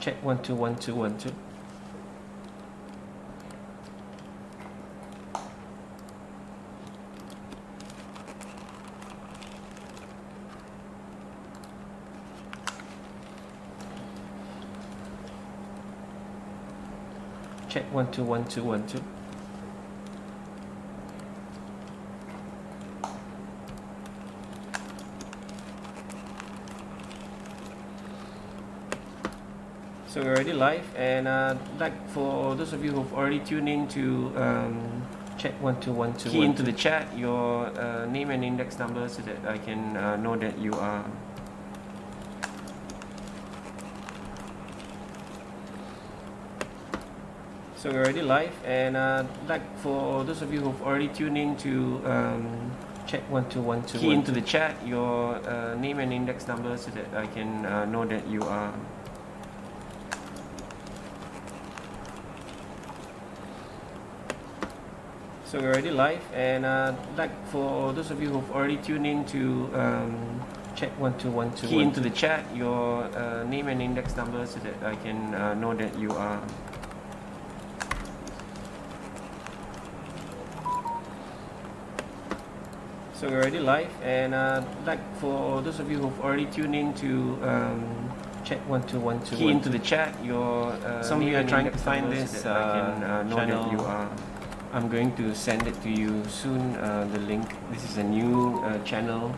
Check 1 2 1 2 1 2. Check 1 2 1 2 1 2. So we're already live, and like for those of you who've already tuned in to check 1 2 1 2, key into the chat your name and index number so that I can know that you are. So we're already live, and like for those of you who've already tuned in to check 1 2 1 2, key into the chat your name and index number so that I can know that you are. So we're already live, and like for those of you who've already tuned in to check 1 2 1 2, key into the chat your name and index number so that I can know that you are. So we're already live, and like for those of you who've already tuned in to check 1 2 1 2, key into the chat your some of you are trying to find this so that I can know channel that you are. I'm going to send it to you soon, the link. This is a new channel,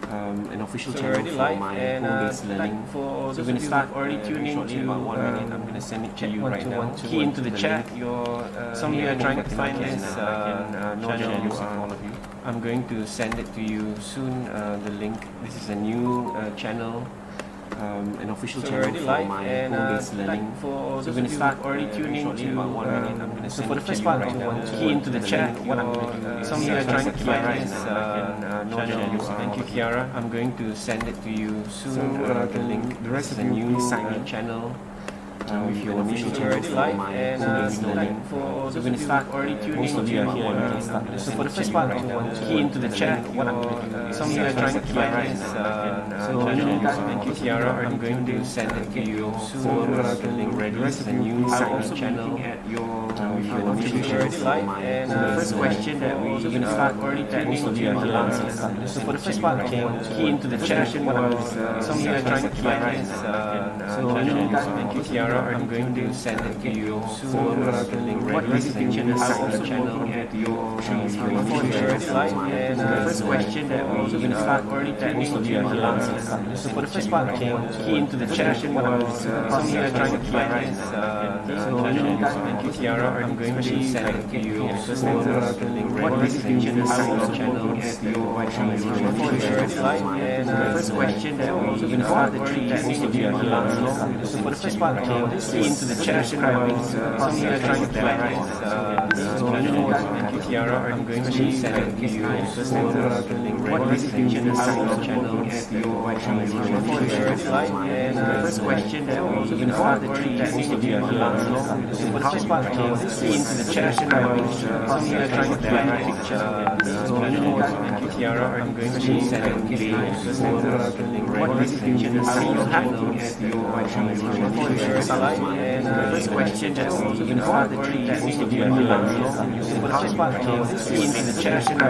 an official channel for my home-based learning. Like so we're going to start already tuned in to about 1 minute. I'm going to send it to you right now. Key into the chat your some of you are trying to find this so I can know that you are. All of you. I'm going to send it to you soon, the link. This is a new channel, an official channel for my home-based learning. Like so we're going to start already tuned in to about 1 minute. I'm going to send for the first part right now. Key into the chat. What I'm going to do. Some of you are trying to find this so I can know that you are. Thank you, Kiara. I'm going to send it to you soon. The link. The rest of the new channel. If you're official already live, and like for those of you start already tuning in, most of you are here. So for the first part, key into the chat. What I'm going to do. Some of you are trying to find this. So thank you, Kiara. I'm going to send it to you soon. The link. The rest of the new channel. At your if you're official already live, and the first question that we're going to start already tuning in, most of you are here. So for the first part, key into the chat. What I'm going to do. Some of you are trying to find this. So thank you, Kiara. I'm going to send it to you soon. What is the channel at your live, and the first question that we're going to start already tuning in. So for the first part, key into the chat. What I'm going to do. Some of you are trying to find this. So thank you, Kiara. I'm going to send it to you soon. What is the channel at your live, and the first question that we're going to start already tuning in. So for the first part, key into the chat. Some of you are trying to find this. So thank you, Kiara. I'm going to send it to you soon. What is the channel at your live, and the first question that we're going to start already tuning in. So for the first part, key into the chat. Some of you are trying to find a picture. So thank you, Kiara. I'm going to send it to you soon. What is the channel at your live, and the first question that we're going to start already tuning in. So for the first part, key into the chat. Some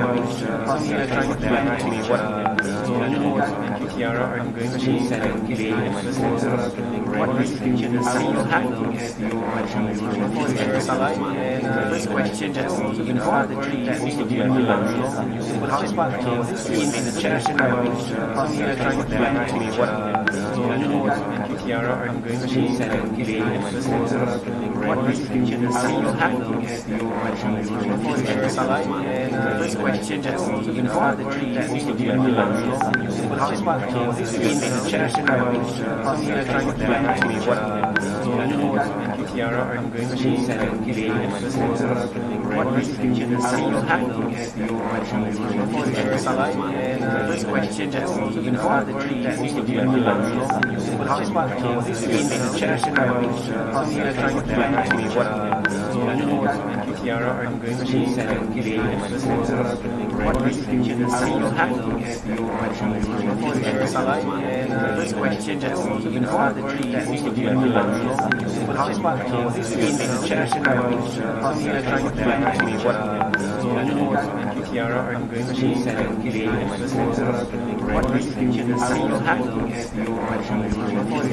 of you are trying to find what. So thank you, Kiara. I'm going to send it to you soon. What is the channel at your live, and the first question that we're going to start already tuning in. So for the first part, key into the chat. Some of you are trying to find what. So thank you, Kiara. I'm going to send it to you soon. What is the channel at your live, and the first question that we're going to start already tuning in. So for the first part, key into the chat. Some of you are trying to find what. So thank you, Kiara. I'm going to send it to you soon. What is the channel at your live, and the first question that we're going to start already tuning in. So for the first part, key into the chat. Some of you are trying to find what. So Tiara, I'm going to convey the message what distinction you have to look at your exercise. And this question that's also going to start the tree that most of you have learned. How about this in the chat? Some of you are trying to ask me what Tiara, I'm going to convey the message what distinction you have to look at your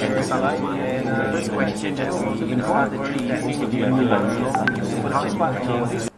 exercise. And this question that's also going to start the tree that most of you have learned. How about this?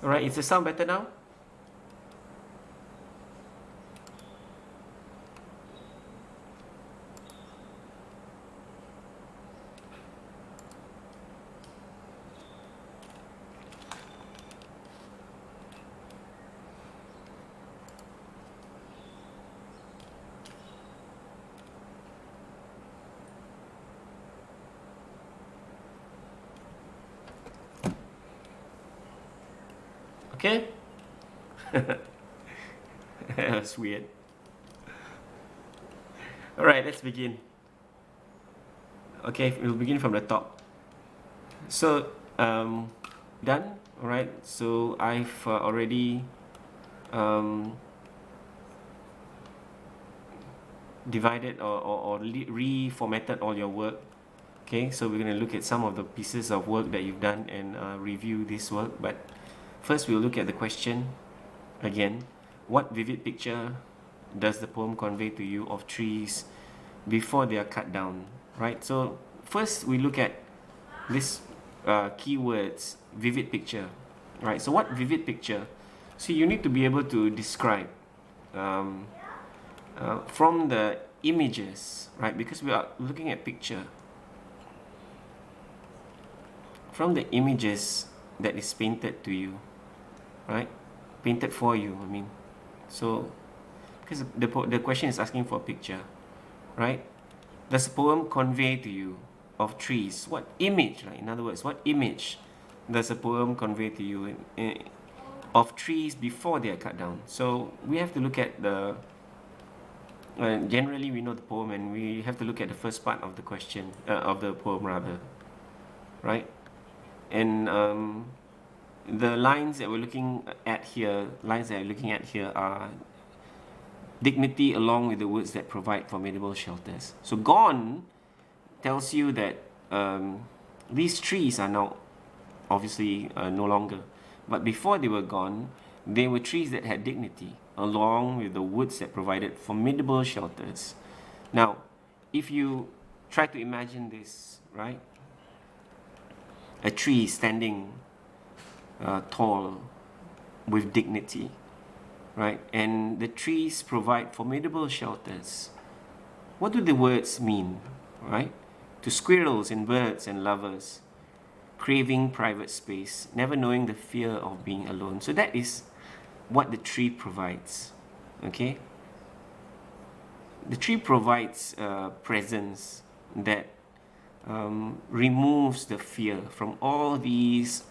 Alright, is the sound better now? Okay? That's weird. Alright, let's begin. Okay, we'll begin from the top. So, done. Alright, so I've already divided or reformatted all your work. Okay, so we're going to look at some of the pieces of work that you've done and review this work. But first, we'll look at the question again. What vivid picture does the poem convey to you of trees before they are cut down? Right. So first, we look at this keywords, vivid picture. Right. So what vivid picture? So you need to be able to describe from the images, right? Because we are looking at picture. From the images that is painted to you, right? Painted for you, I mean. So, because the question is asking for a picture, right? Does the poem convey to you of trees? What image, right? In other words, what image does the poem convey to you of trees before they are cut down? So, we have to look at the, generally we know the poem and we have to look at the first part of the question, of the poem rather, right? And the lines that we're looking at here, are dignity along with the words that provide formidable shelters. So gone tells you that these trees are now obviously no longer. But before they were gone, they were trees that had dignity along with the woods that provided formidable shelters. Now, if you try to imagine this, right? A tree standing tall with dignity, right? And the trees provide formidable shelters. What do the words mean, right? To squirrels and birds and lovers, craving private space, never knowing the fear of being alone. So that is what the tree provides, okay? The tree provides presence that removes the fear from all these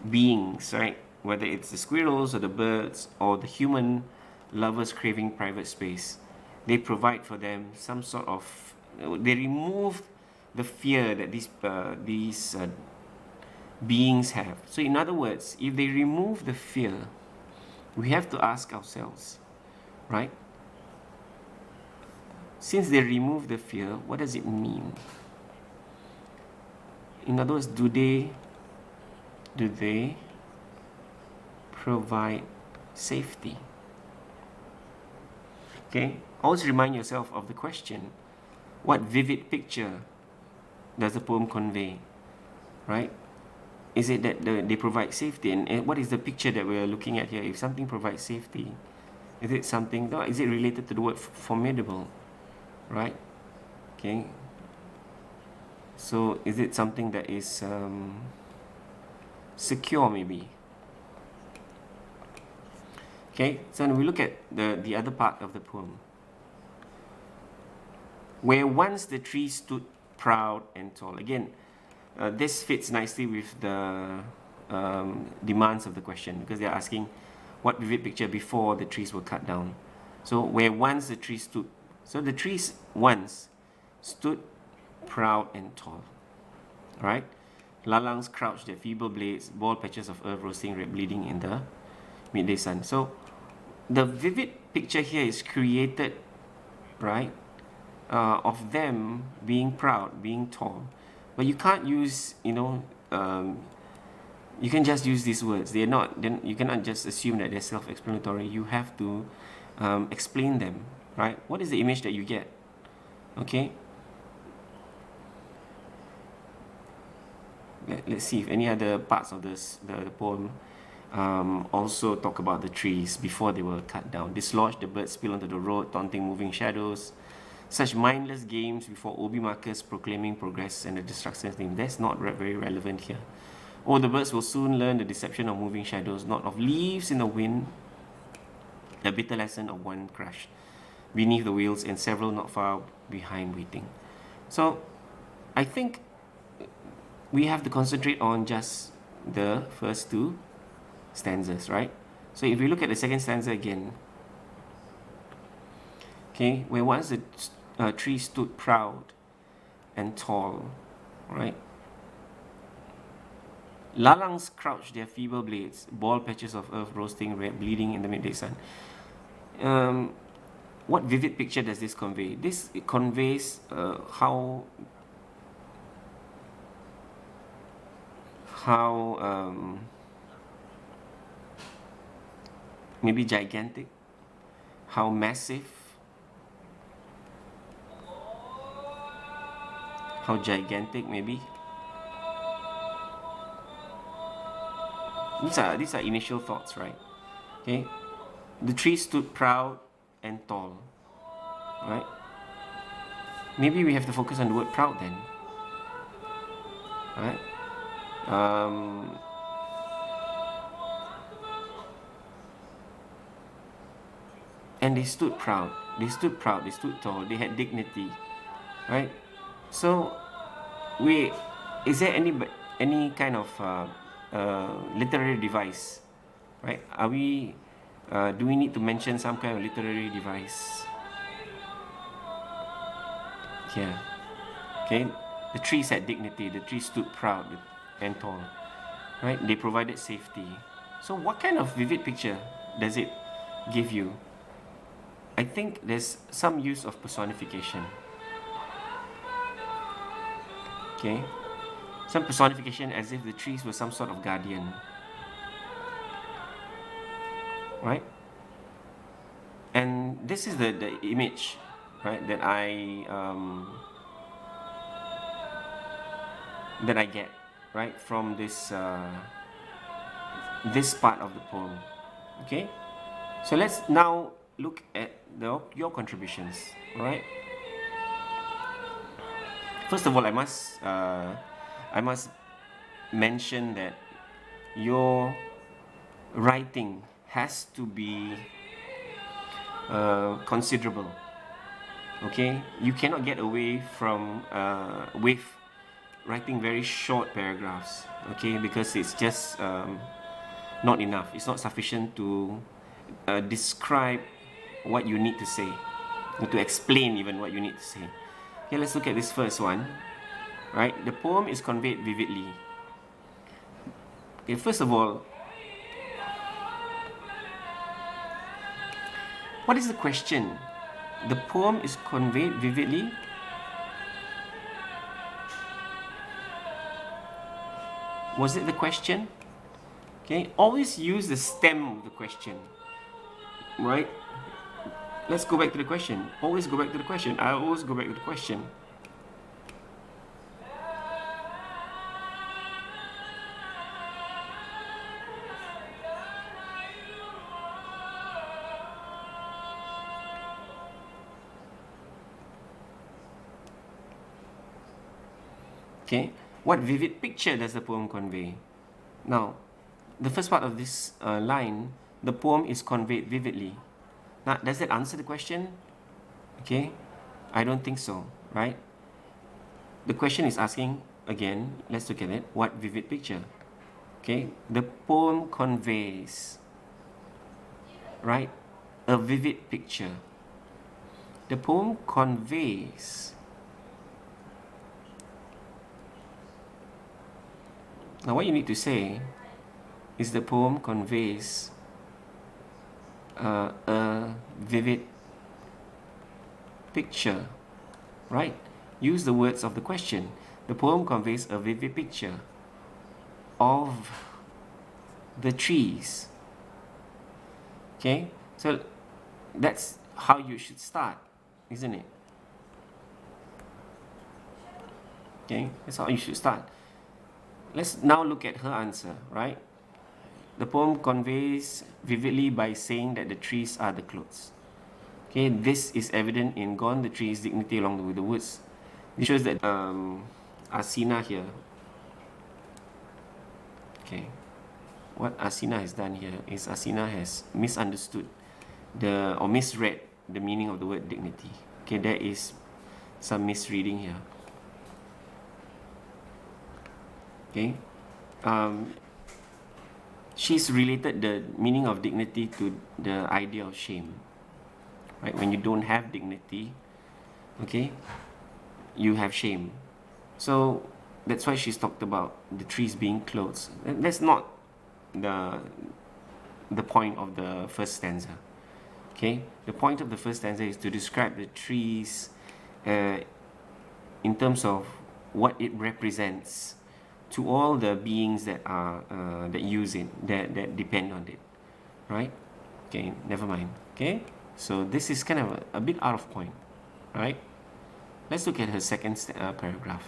beings, right? Whether it's the squirrels or the birds or the human lovers craving private space, they provide for them some sort of, they remove the fear that these beings have. So in other words, if they remove the fear, we have to ask ourselves, right? Since they remove the fear, what does it mean? In other words, do they provide safety? Okay, always remind yourself of the question. What vivid picture does the poem convey? Right? Is it that they provide safety? And what is the picture that we're looking at here? If something provides safety, is it something, is it related to the word formidable? Right? Okay. So is it something that is secure maybe? Okay, so when we look at the other part of the poem. Where once the tree stood proud and tall. Again, this fits nicely with the demands of the question, because they're asking what vivid picture before the trees were cut down. So where once the tree stood. So the trees once stood proud and tall. Right? Lalangs crouched their feeble blades, bald patches of earth roasting red bleeding in the midday sun. So the vivid picture here is created, right, of them being proud, being tall. But you can't use, you can just use these words. They're not, then you cannot just assume that they're self-explanatory. You have to explain them, right? What is the image that you get? Okay. Let's see if any other parts of this, the poem also talk about the trees before they were cut down. Dislodged, the birds spill onto the road, taunting moving shadows. Such mindless games before obi markers proclaiming progress and the destruction theme. That's not very relevant here. Oh, the birds will soon learn the deception of moving shadows, not of leaves in the wind, a bitter lesson of one crushed beneath the wheels and several not far behind waiting. So I think we have to concentrate on just the first two stanzas, right? So if we look at the second stanza again, okay, where once the tree stood proud and tall, right? Lalangs crouched their feeble blades, bald patches of earth roasting red, bleeding in the midday sun. What vivid picture does this convey? It conveys how maybe gigantic, how massive, how gigantic maybe. These are initial thoughts, right? Okay, the tree stood proud and tall, right? Maybe we have to focus on the word proud then, right? And they stood proud, they stood tall, they had dignity, right? So is there any kind of literary device, right? Do we need to mention some kind of literary device? Yeah. Okay, the trees had dignity, the trees stood proud and tall, right? They provided safety. So what kind of vivid picture does it give you? I think there's some use of personification. Okay, some personification as if the trees were some sort of guardian, right? And this is the image, right, that I get, right, from this this part of the poem. Okay, so let's now look at your contributions. All right. First of all, I must mention that your writing has to be considerable. Okay, you cannot get away from with writing very short paragraphs. Okay, because it's just not enough. It's not sufficient to describe what you need to say, or to explain even what you need to say. Okay, let's look at this first one. Right, the poem is conveyed vividly. Okay, first of all, what is the question? The poem is conveyed vividly. Was it the question? Okay, always use the stem of the question. Right? Let's go back to the question. Always go back to the question. I always go back to the question. Okay, what vivid picture does the poem convey? Now, the first part of this line the poem is conveyed vividly. Now, does that answer the question? Okay, I don't think so, right? The question is asking, again, let's look at it, what vivid picture? Okay, the poem conveys, right, a vivid picture. The poem conveys. Now, what you need to say is the poem conveys a vivid picture, right? Use the words of the question. The poem conveys a vivid picture of the trees. Okay, so that's how you should start, isn't it? Okay, that's how you should start. Let's now look at her answer, right? The poem conveys vividly by saying that the trees are the clothes. Okay, this is evident in Gone the Trees, Dignity Along with the Woods. This shows that Asina here. Okay, what Asina has done here is Asina has misunderstood or misread the meaning of the word dignity. Okay, there is some misreading here. Okay, she's related the meaning of dignity to the idea of shame. Right, when you don't have dignity, okay, you have shame. So that's why she's talked about the trees being clothes. That's not the point of the first stanza. Okay, the point of the first stanza is to describe the trees in terms of what it represents to all the beings that are that use it, that depend on it, right? Okay, never mind. Okay, so this is kind of a bit out of point, right? Let's look at her second paragraph.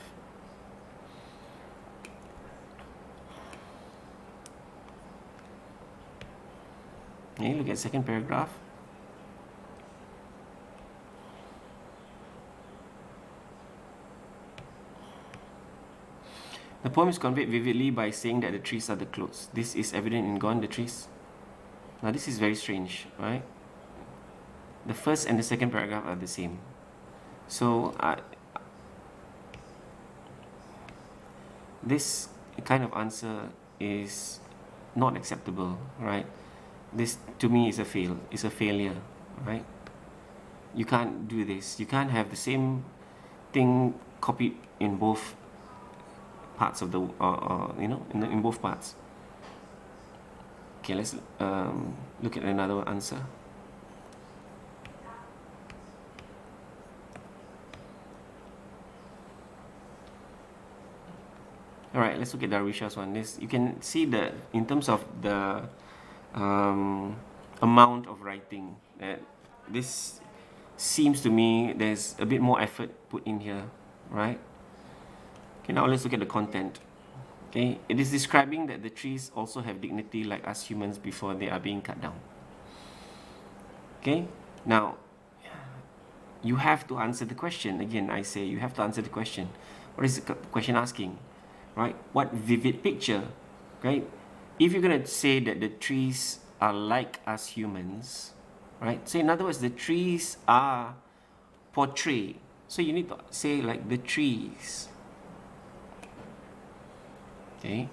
Okay, look at second paragraph. The poem is conveyed vividly by saying that the trees are the clothes. This is evident in Gone the Trees. Now this is very strange, right? The first and the second paragraph are the same. So this kind of answer is not acceptable, right? This to me is a failure, right? You can't do this. You can't have the same thing copied in both parts of the you know, in both parts. Okay, let's look at another answer. All right, let's look at Darwisha's one. You can see that in terms of the amount of writing, that this seems to me there's a bit more effort put in here, right? Okay, now let's look at the content. Okay, it is describing that the trees also have dignity like us humans before they are being cut down. Okay, now you have to answer the question. Again, I say you have to answer the question. What is the question asking? Right? What vivid picture? Right? If you're going to say that the trees are like us humans, right? So in other words, the trees are portrayed. So you need to say like the trees. Okay.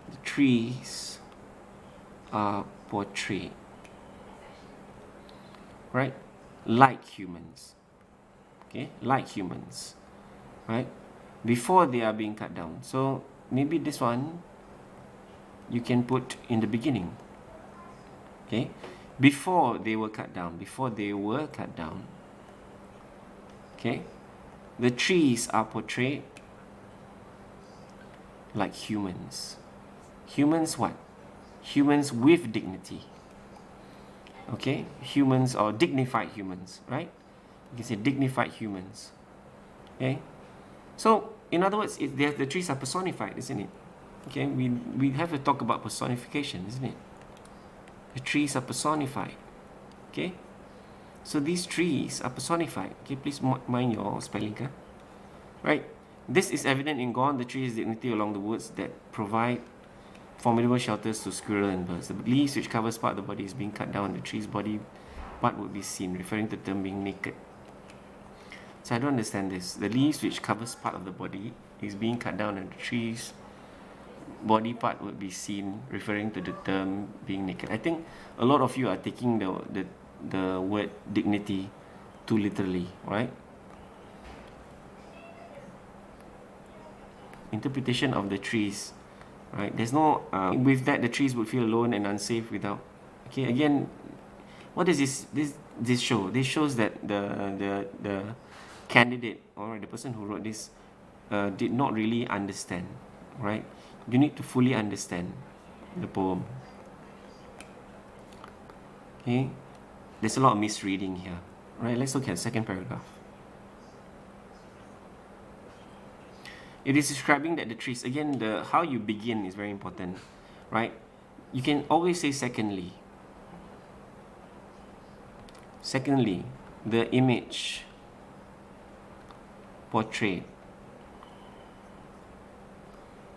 The trees are portrayed, right? Like humans. Okay, like humans, right? Before they are being cut down. So maybe this one you can put in the beginning. Okay, before they were cut down. Before they were cut down. Okay, the trees are portrayed like humans. Humans what? Humans with dignity. Okay, humans or dignified humans, right? You can say dignified humans. Okay, so in other words, the trees are personified, isn't it? Okay, we have to talk about personification, isn't it? The trees are personified. Okay, so these trees are personified. Okay, please mind your spelling, huh? Right. This is evident in Gone, the trees dignity along the woods that provide formidable shelters to squirrel and birds. The leaves which covers part of the body is being cut down. The tree's body part would be seen, referring to the term being naked. So I don't understand this. The leaves which covers part of the body is being cut down, and the tree's body part would be seen, referring to the term being naked. I think a lot of you are taking the word dignity too literally, right? Interpretation of the trees, right? There's no with that the trees would feel alone and unsafe without. Okay, again, what does this show? This shows that the candidate or the person who wrote this did not really understand, right? You need to fully understand the poem. Okay, there's a lot of misreading here, right? Let's look at the second paragraph. It is describing that the trees, again, the how you begin is very important, right? You can always say secondly. Secondly, the image portrayed.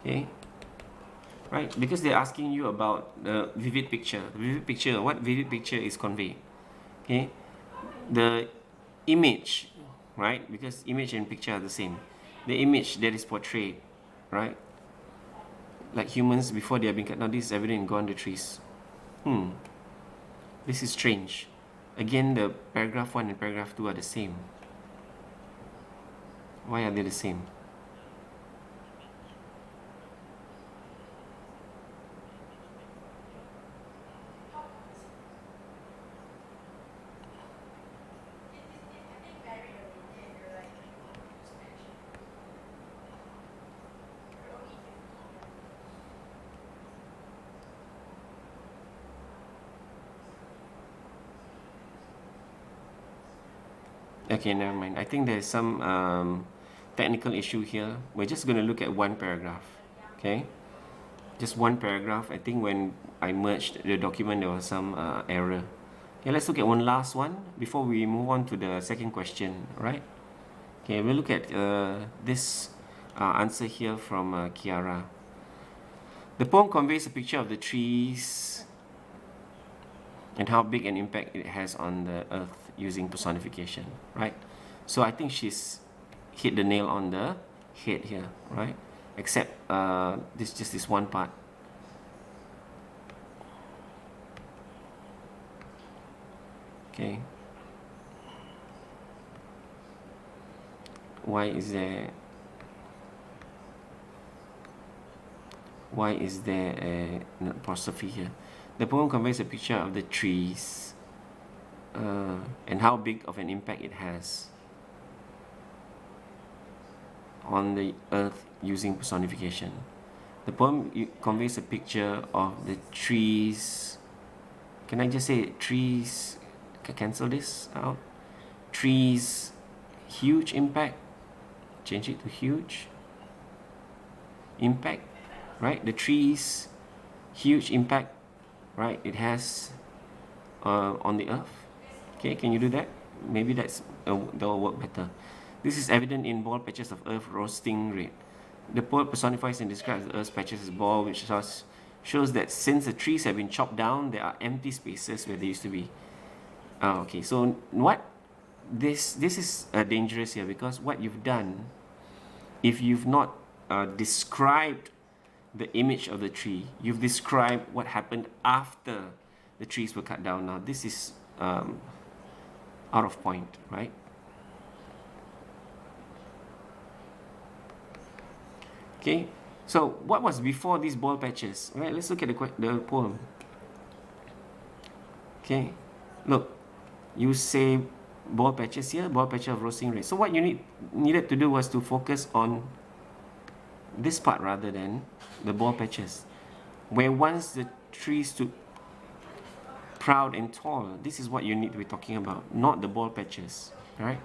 Okay? Right? Because they're asking you about the vivid picture. The vivid picture, what vivid picture is conveyed? Okay? The image, right? Because image and picture are the same. The image that is portrayed, right? Like humans before they have been cut. Now this is evident in Gone the Trees. This is strange. Again, the paragraph 1 and paragraph 2 are the same. Why are they the same? Okay, never mind. I think there's some technical issue here. We're just going to look at one paragraph. Okay? Just one paragraph. I think when I merged the document, there was some error. Okay, let's look at one last one before we move on to the second question, right? Okay, we'll look at this answer here from Kiara. The poem conveys a picture of the trees and how big an impact it has on the earth using personification, right? So I think she's hit the nail on the head here, right? Except this one part. Okay. Why is there an apostrophe here? The poem conveys a picture of the trees and how big of an impact it has on the earth using personification. The poem conveys a picture of the trees. Can I just say trees? Cancel this out. Trees, huge impact. Change it to huge impact, right? The trees, huge impact, right? It has on the earth. Okay, can you do that? Maybe that will work better. This is evident in bald patches of earth roasting red. The poet personifies and describes the earth's patches as bald, which shows that since the trees have been chopped down, there are empty spaces where they used to be. Okay, so what this is dangerous here, because what you've done, if you've not described the image of the tree, you've described what happened after the trees were cut down. Now this is out of point, right? Okay, so what was before these bald patches? Right, let's look at the poem. Okay, look, you say bald patches here, bald patch of roasting red. So what you needed to do was to focus on this part rather than the bald patches, where once the trees stood proud and tall. This is what you need to be talking about, not the bald patches, right?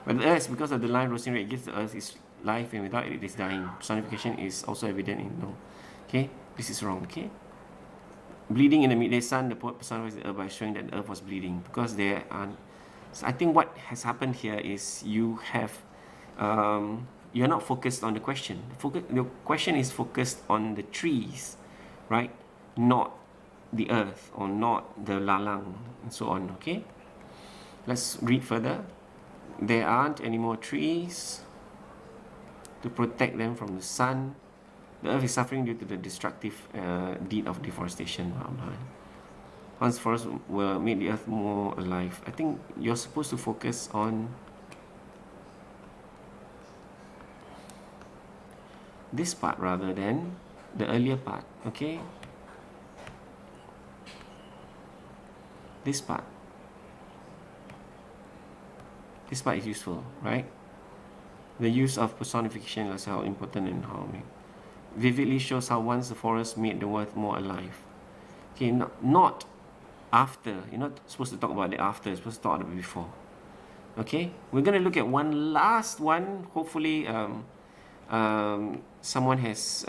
But the earth, because of the line roasting red, it gives the earth its life, and without it is dying. Personification is also evident in no. Okay, this is wrong. Okay, bleeding in the midday sun, the poet personifies the earth by showing that the earth was bleeding, because there are. So I think what has happened here is you have, you're not focused on the question. The question is focused on the trees, right? Not the earth, or not the lalang, and so on. Okay, let's read further. There aren't any more trees to protect them from the sun. The earth is suffering due to the destructive deed of deforestation. Once forests will make the earth more alive. I think you're supposed to focus on this part rather than the earlier part. Okay, this part is useful, right? The use of personification is how important and how vividly shows how once the forest made the earth more alive. Okay, not after. You're not supposed to talk about the after, you're supposed to talk about the before. Okay, we're going to look at one last one. Hopefully someone has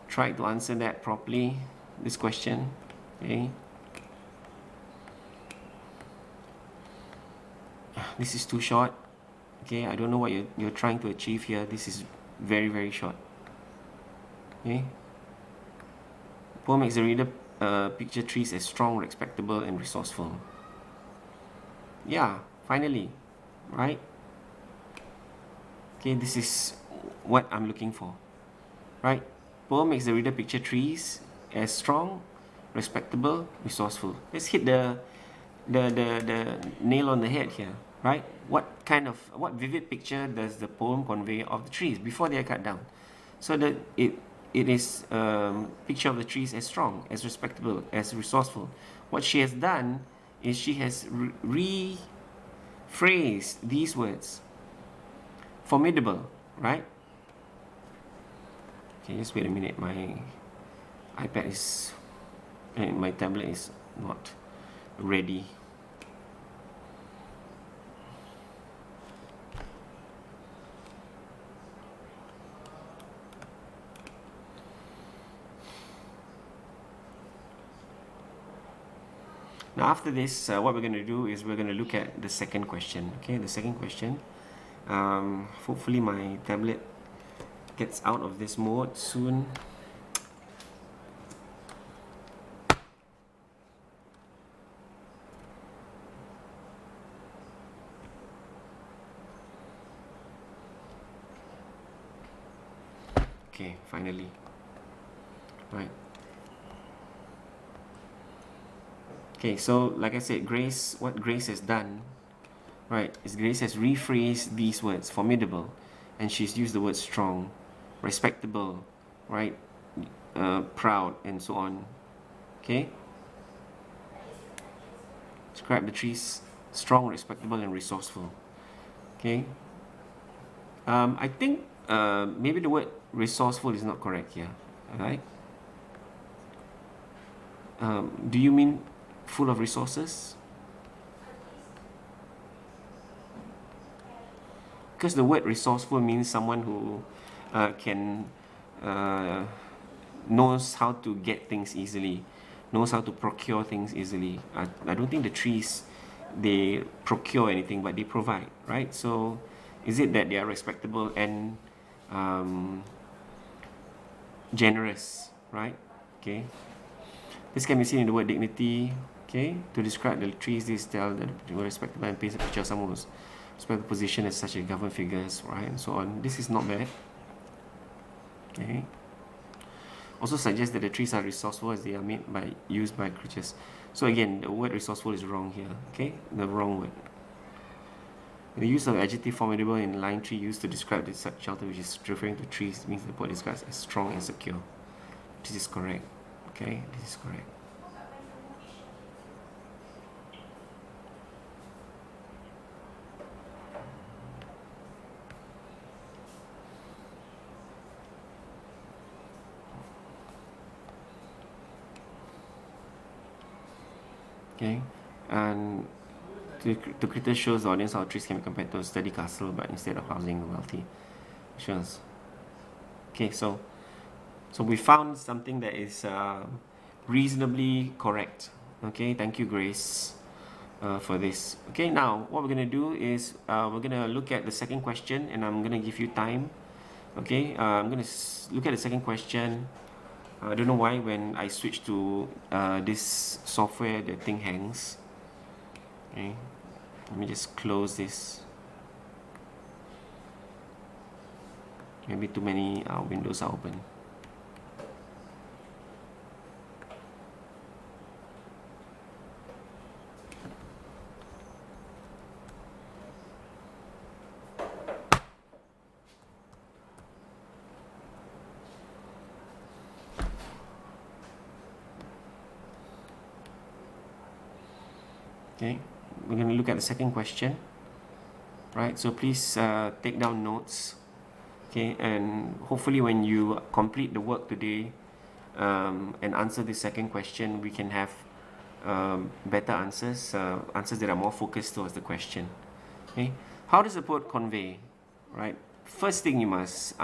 tried to answer that properly, this question. Okay, this is too short. Okay, I don't know what you're trying to achieve here. This is very, very short. Okay, poem makes the reader picture trees as strong, respectable, and resourceful. Yeah, finally, right? Okay, this is what I'm looking for, right? Poem makes the reader picture trees as strong, respectable, resourceful. Let's hit the nail on the head here, right? What vivid picture does the poem convey of the trees before they are cut down? So that it is picture of the trees as strong, as respectable, as resourceful. What she has done is she has rephrased these words. Formidable, right? Okay, just wait a minute. My iPad is, my tablet is not ready. Now after this, what we're going to do is we're going to look at the second question. Okay, the second question. Hopefully my tablet gets out of this mode soon. Okay, finally. Right. Okay, so like I said, what Grace has done, right, is Grace has rephrased these words, formidable, and she's used the word strong, respectable, right, proud, and so on. Okay? Describe the trees strong, respectable, and resourceful. Okay? I think maybe the word resourceful is not correct here. Alright? Do you mean full of resources? Because the word resourceful means someone who can knows how to get things easily, knows how to procure things easily. I don't think the trees, they procure anything, but they provide, right? So is it that they are respectable and generous, right? Okay. This can be seen in the word dignity. Okay, to describe the trees, they tell that they were respectable and paints a picture of someone who's respectable position as such a government figures, right, and so on. This is not bad. Okay. Also suggests that the trees are resourceful as they are used by creatures. So again, the word resourceful is wrong here. Okay, the wrong word. The use of adjective formidable in line 3 used to describe the shelter, which is referring to trees, means the poet describes as strong and secure. This is correct. Okay, this is correct. Okay, and To critics shows the audience how trees can be compared to a sturdy castle, but instead of housing the wealthy. Shows. Okay, so we found something that is reasonably correct. Okay, thank you, Grace, for this. Okay, now what we're going to do is we're going to look at the second question, and I'm going to give you time. Okay, I'm going to look at the second question. I don't know why when I switch to this software, the thing hangs. Okay, let me just close this. Maybe too many windows are open. Okay, we're going to look at the second question, right? So please take down notes, okay? And hopefully when you complete the work today and answer the second question, we can have better answers, answers that are more focused towards the question. Okay, how does the poet convey, right? First thing you must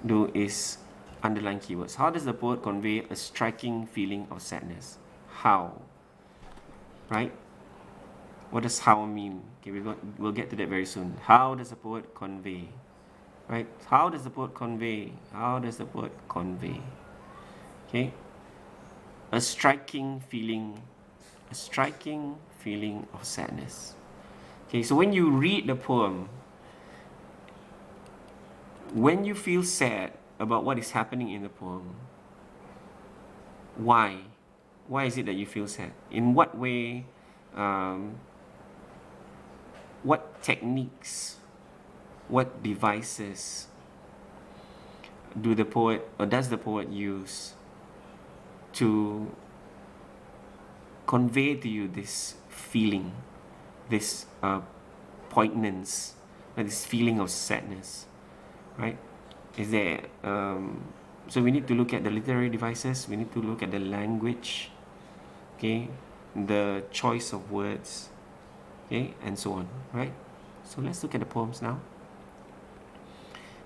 do is underline keywords. How does the poet convey a striking feeling of sadness? How? Right? What does how mean? Okay, we'll get to that very soon. How does the poet convey? Right? How does the poet convey? How does the poet convey? Okay? A striking feeling of sadness. Okay, so when you read the poem, when you feel sad about what is happening in the poem, why? Why is it that you feel sad? In what way, what techniques, what devices do the poet or does the poet use to convey to you this feeling, this poignance, this feeling of sadness, right? Is there, so we need to look at the literary devices, we need to look at the language, okay, the choice of words, okay, and so on, right? So let's look at the poems now.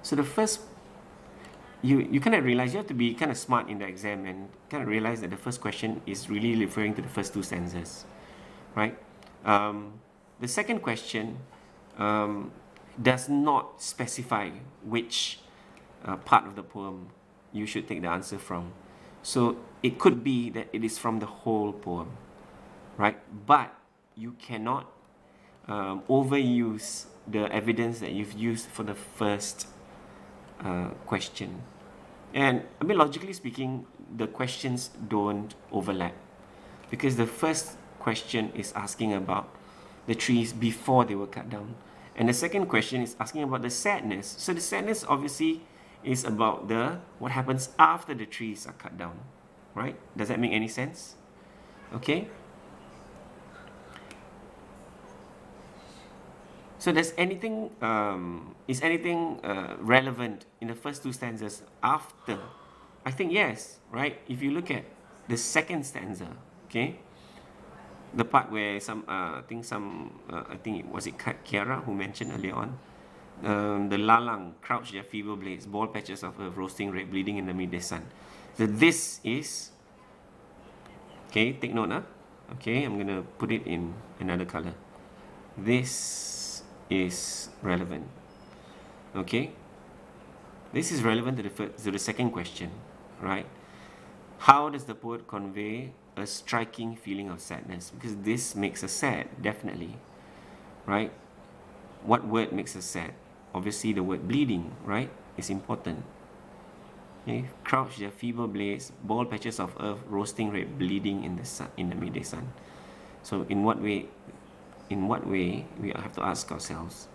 So the first, you kind of realize you have to be kind of smart in the exam and kind of realize that the first question is really referring to the first two stanzas, right? The second question does not specify which part of the poem you should take the answer from. So it could be that it is from the whole poem, right? But you cannot overuse the evidence that you've used for the first question. And I mean, logically speaking, the questions don't overlap because the first question is asking about the trees before they were cut down, and the second question is asking about the sadness. So the sadness obviously is about what happens after the trees are cut down, right? Does that make any sense? Okay. So is anything relevant in the first two stanzas after? I think yes, right? If you look at the second stanza, okay, the part where I think was it Kiara who mentioned earlier on, the lalang crouch their feeble blades, bald patches of earth roasting red, bleeding in the midday sun. So this is, okay, take note, okay, I'm gonna put it in another color. This is relevant, okay? This is relevant to the second question, right? How does the poet convey a striking feeling of sadness? Because this makes us sad, definitely, right? What word makes us sad? Obviously the word bleeding, right, is important. Okay? Crouch their feeble blades, bald patches of earth roasting red, bleeding in the sun, in the midday sun. So in what way we have to ask ourselves,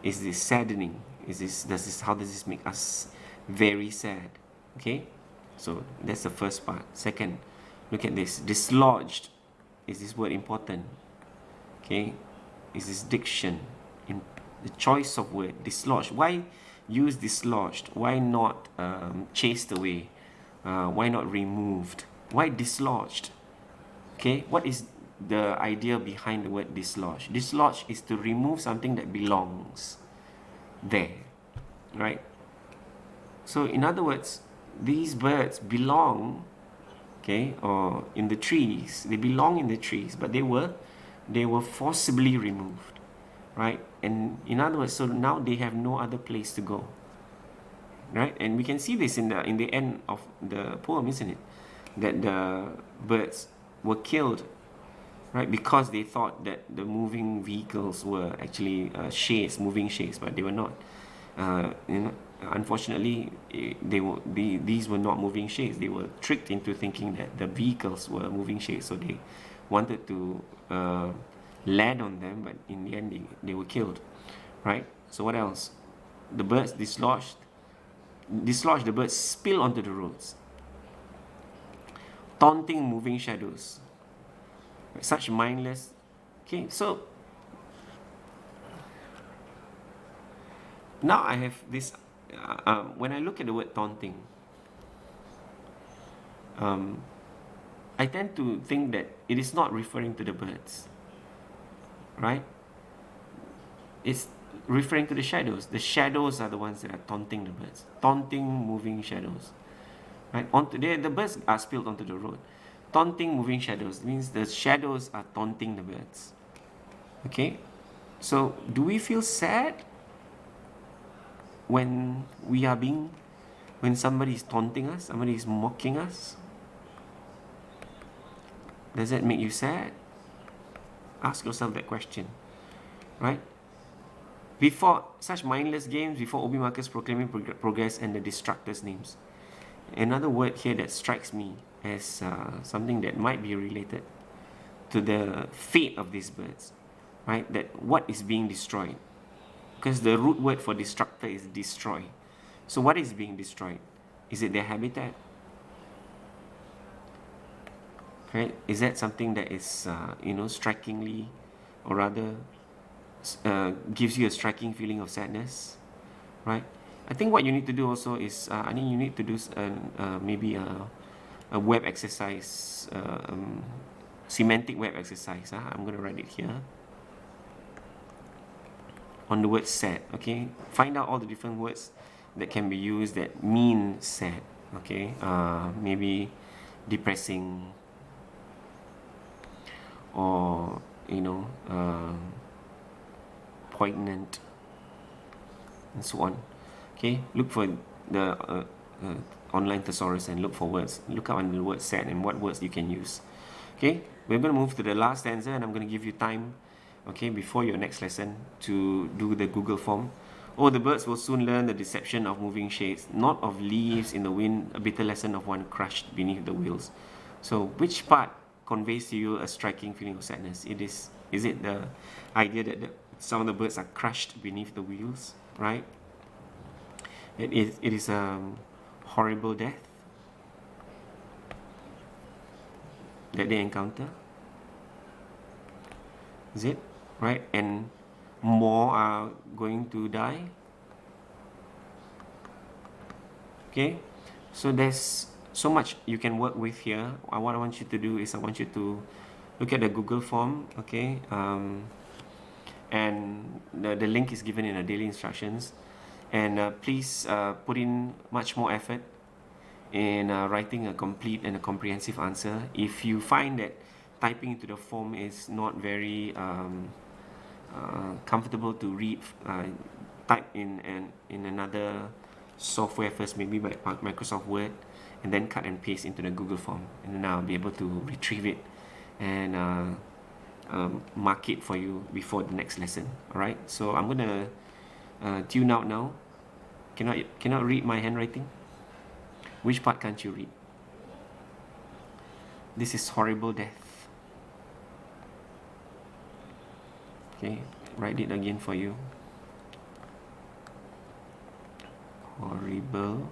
is this saddening? How does this make us very sad? Okay, so that's the first part. Second, look at this. Dislodged. Is this word important? Okay, is this diction, in the choice of word? Dislodged. Why use dislodged? Why not chased away? Why not removed? Why dislodged? Okay, what is the idea behind the word dislodge. Dislodge is to remove something that belongs there, right? So in other words, these birds belong, okay, or in the trees. They belong in the trees, but they were forcibly removed, right? And in other words, so now they have no other place to go, right? And we can see this in the end of the poem, isn't it? That the birds were killed, right? Because they thought that the moving vehicles were actually shades, moving shades, but they were not. Unfortunately, these were not moving shades. They were tricked into thinking that the vehicles were moving shades, so they wanted to land on them, but in the end they were killed, right? So what else? The birds dislodged, the birds spill onto the roads, taunting moving shadows, such mindless. Okay, so now I have this. When I look at the word taunting, I tend to think that it is not referring to the birds, right? It's referring to the shadows. The shadows are the ones that are taunting the birds, taunting moving shadows, right? The birds are spilled onto the road. Taunting moving shadows means the shadows are taunting the birds. Okay, so do we feel sad when somebody is taunting us, somebody is mocking us? Does that make you sad? Ask yourself that question, right? Before such mindless games, before Obi Marcus proclaiming progress and the destructors' names. Another word here that strikes me as something that might be related to the fate of these birds, right? That what is being destroyed? Because the root word for destructor is destroy. So what is being destroyed? Is it their habitat? Right? Is that something that is, strikingly, or rather, gives you a striking feeling of sadness, right? I think what you need to do also is, you need to do maybe a web exercise, semantic web exercise. I'm going to write it here. On the word sad, okay? Find out all the different words that can be used that mean sad, okay? Maybe depressing, or poignant, and so on. Okay, look for the online thesaurus and look for words. Look out on the word sad and what words you can use. Okay, we're going to move to the last stanza, and I'm going to give you time, okay, before your next lesson to do the Google form. Oh, the birds will soon learn the deception of moving shades, not of leaves in the wind, a bitter lesson of one crushed beneath the wheels. So, which part conveys to you a striking feeling of sadness? Is it the idea that some of the birds are crushed beneath the wheels, right? It is a horrible death that they encounter. Is it? Right? And more are going to die. Okay? So there's so much you can work with here. What I want you to do is I want you to look at the Google form, okay? And the link is given in the daily instructions. And please put in much more effort in writing a complete and a comprehensive answer. If you find that typing into the form is not very comfortable to read, type in another software first, maybe by Microsoft Word, and then cut and paste into the Google form, and then I'll be able to retrieve it and mark it for you before the next lesson. Alright, so I'm gonna tune out now. Cannot read my handwriting? Which part can't you read? This is horrible death. Okay, write it again for you. Horrible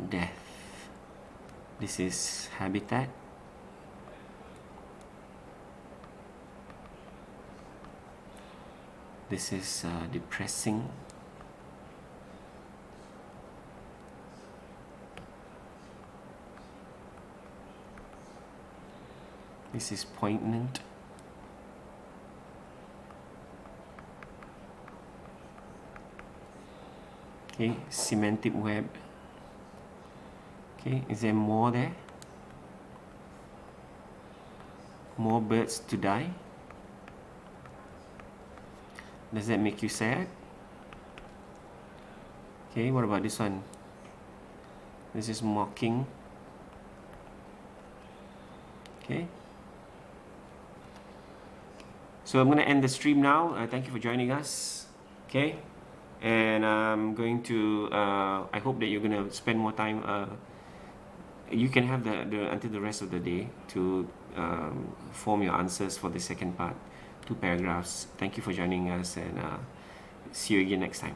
death. This is habitat. This is depressing. This is poignant. Okay, semantic web. Okay, is there more there? More birds to die. Does that make you sad? Okay, what about this one? This is mocking. Okay. So I'm going to end the stream now. Thank you for joining us. Okay. And I'm going to, I hope that you're going to spend more time. You can have the until the rest of the day to form your answers for the second part, 2 paragraphs. Thank you for joining us, and see you again next time.